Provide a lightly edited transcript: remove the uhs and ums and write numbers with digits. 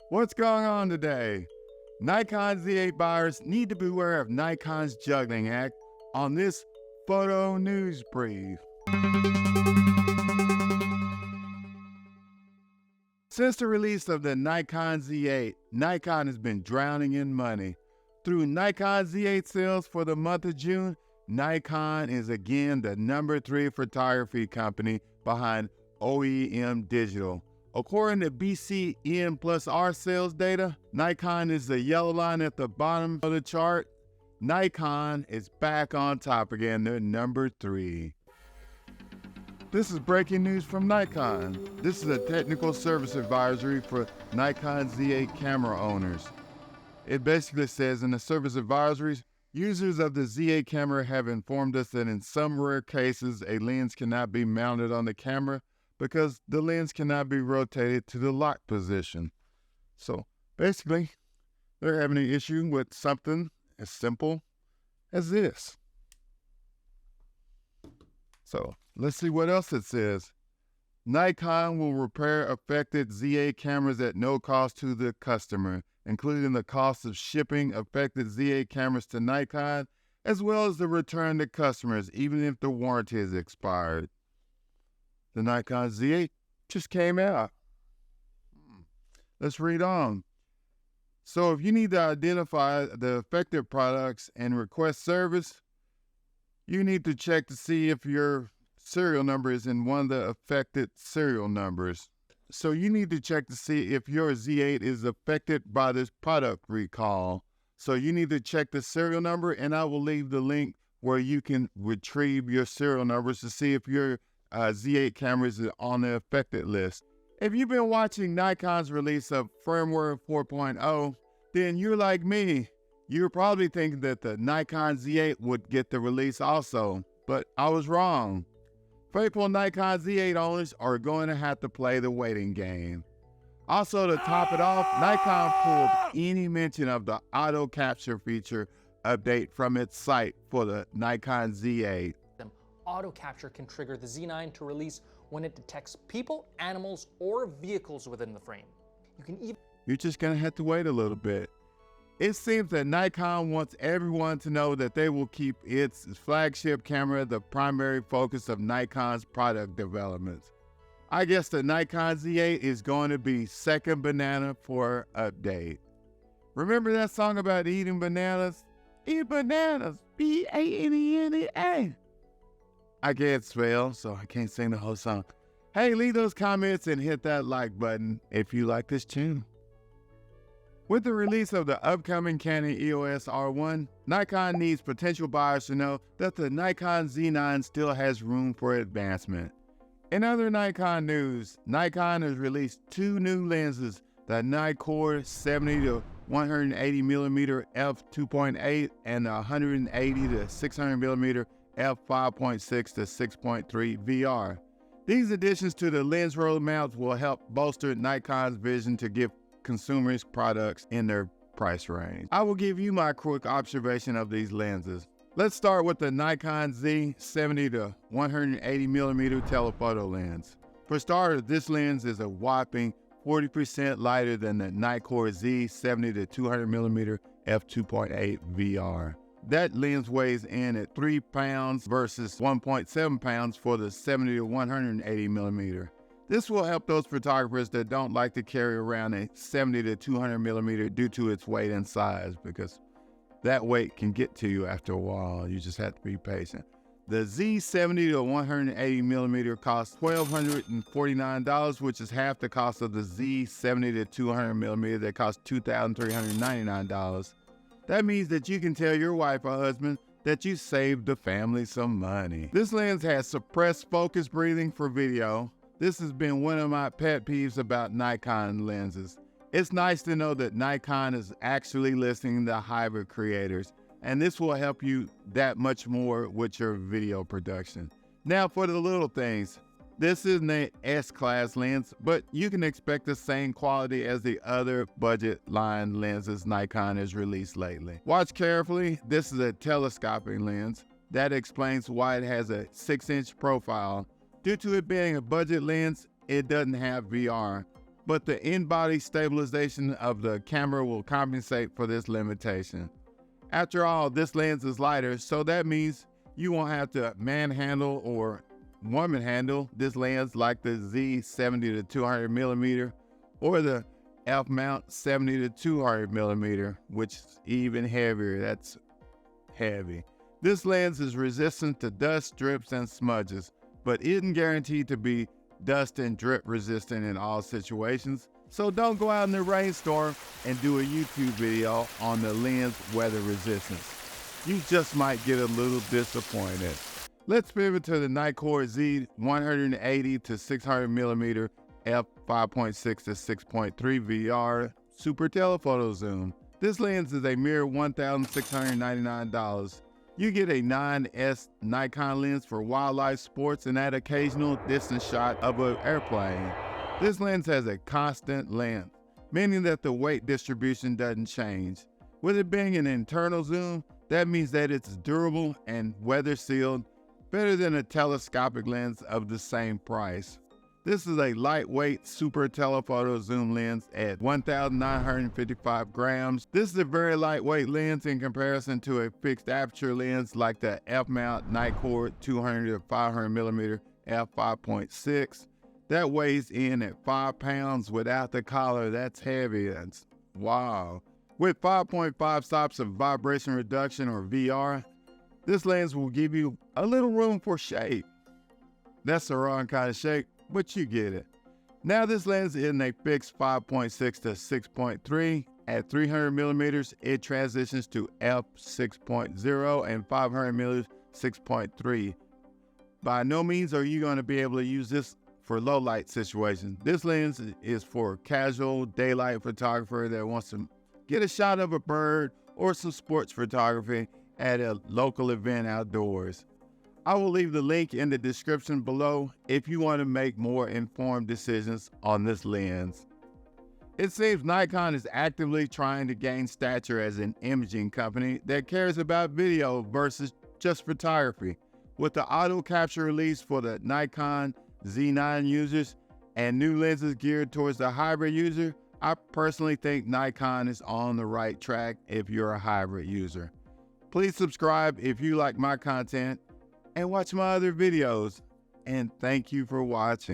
What's going on today? Nikon Z8 buyers need to beware of Nikon's juggling act on this photo news brief. Since the release of the Nikon Z8, Nikon has been drowning in money. Through Nikon Z8 sales for the month of June, Nikon is again the #3 photography company behind OEM Digital. According to BCN plus R sales data, Nikon is the yellow line at the bottom of the chart. Nikon is back on top again, they're #3. This is breaking news from Nikon. This is a technical service advisory for Nikon Z8 camera owners. It basically says in the service advisories, users of the Z8 camera have informed us that in some rare cases, a lens cannot be mounted on the camera because the lens cannot be rotated to the lock position. So basically, they're having an issue with something as simple as this. So let's see what else it says. Nikon will repair affected Z8 cameras at no cost to the customer, including the cost of shipping affected Z8 cameras to Nikon, as well as the return to customers, even if the warranty is expired. The Nikon Z8 just came out. Let's read on. So if you need to identify the affected products and request service, you need to check to see if your serial number is in one of the affected serial numbers. So you need to check to see if your Z8 is affected by this product recall. So you need to check the serial number, and I will leave the link where you can retrieve your serial numbers to see if your Z8 cameras are on the affected list. If you've been watching Nikon's release of firmware 4.0, then you're like me. You're probably thinking that the Nikon Z8 would get the release also, but I was wrong. Faithful Nikon Z8 owners are going to have to play the waiting game. Also, to top it off, Nikon pulled any mention of the auto capture feature update from its site for the Nikon Z8. Auto capture can trigger the Z9 to release when it detects people, animals, or vehicles within the frame. You're just gonna have to wait a little bit. It seems that Nikon wants everyone to know that they will keep its flagship camera the primary focus of Nikon's product development. I guess the Nikon Z8 is going to be second banana for update. Remember that song about eating bananas? Eat bananas, B-A-N-E-N-A. I can't spell, so I can't sing the whole song. Hey, leave those comments and hit that like button if you like this tune. With the release of the upcoming Canon EOS R1, Nikon needs potential buyers to know that the Nikon Z9 still has room for advancement. In other Nikon news, Nikon has released 2 new lenses, the Nikkor 70-180mm f2.8 and the 180-600mm f5.6 to 6.3 VR. These additions to the lens roadmaps will help bolster Nikon's vision to give consumers products in their price range. I will give you my quick observation of these lenses. Let's start with the Nikon Z 70-180mm telephoto lens. For starters, this lens is a whopping 40% lighter than the Nikkor Z 70-200mm f2.8 VR. That lens weighs in at 3 pounds versus 1.7 pounds for the 70-180mm. This will help those photographers that don't like to carry around a 70-200mm due to its weight and size, because that weight can get to you after a while. You just have to be patient. The Z 70-180mm costs $1,249, which is half the cost of the Z 70-200mm that costs $2,399. That means that you can tell your wife or husband that you saved the family some money. This lens has suppressed focus breathing for video. This has been one of my pet peeves about Nikon lenses. It's nice to know that Nikon is actually listening to hybrid creators, and this will help you that much more with your video production. Now for the little things. This isn't an S-class lens, but you can expect the same quality as the other budget line lenses Nikon has released lately. Watch carefully, this is a telescoping lens. That explains why it has a 6-inch profile. Due to it being a budget lens, it doesn't have VR. but the in-body stabilization of the camera will compensate for this limitation. After all, this lens is lighter, so that means you won't have to manhandle or woman handle this lens like the Z70 to 200mm or the F-mount 70 to 200mm, which is even heavier. That's heavy. This lens is resistant to dust, drips, and smudges, but isn't guaranteed to be dust and drip resistant in all situations. So don't go out in the rainstorm and do a YouTube video on the lens weather resistance. You just might get a little disappointed. Let's pivot to the Nikkor Z 180 to 600mm f5.6 to 6.3 VR super telephoto zoom. This lens is a mere $1,699. You get a 9S Nikon lens for wildlife sports and that occasional distance shot of an airplane. This lens has a constant length, meaning that the weight distribution doesn't change. With it being an internal zoom, that means that it's durable and weather sealed, better than a telescopic lens of the same price. This is a lightweight super telephoto zoom lens at 1,955 grams. This is a very lightweight lens in comparison to a fixed aperture lens like the F-mount Nikkor 200 to 500mm f5.6. That weighs in at 5 pounds without the collar. That's heavy. That's wow. With 5.5 stops of vibration reduction or VR, this lens will give you a little room for shake. That's the wrong kind of shake, but you get it. Now this lens is in a fixed 5.6 to 6.3. At 300mm, it transitions to f6.0 and 500mm 6.3. By no means are you going to be able to use this for low light situations. This lens is for casual daylight photographer that wants to get a shot of a bird or some sports photography at a local event outdoors. I will leave the link in the description below if you want to make more informed decisions on this lens. It seems Nikon is actively trying to gain stature as an imaging company that cares about video versus just photography. With the auto capture release for the Nikon Z9 users and new lenses geared towards the hybrid user, I personally think Nikon is on the right track if you're a hybrid user. Please subscribe if you like my content and watch my other videos. And thank you for watching.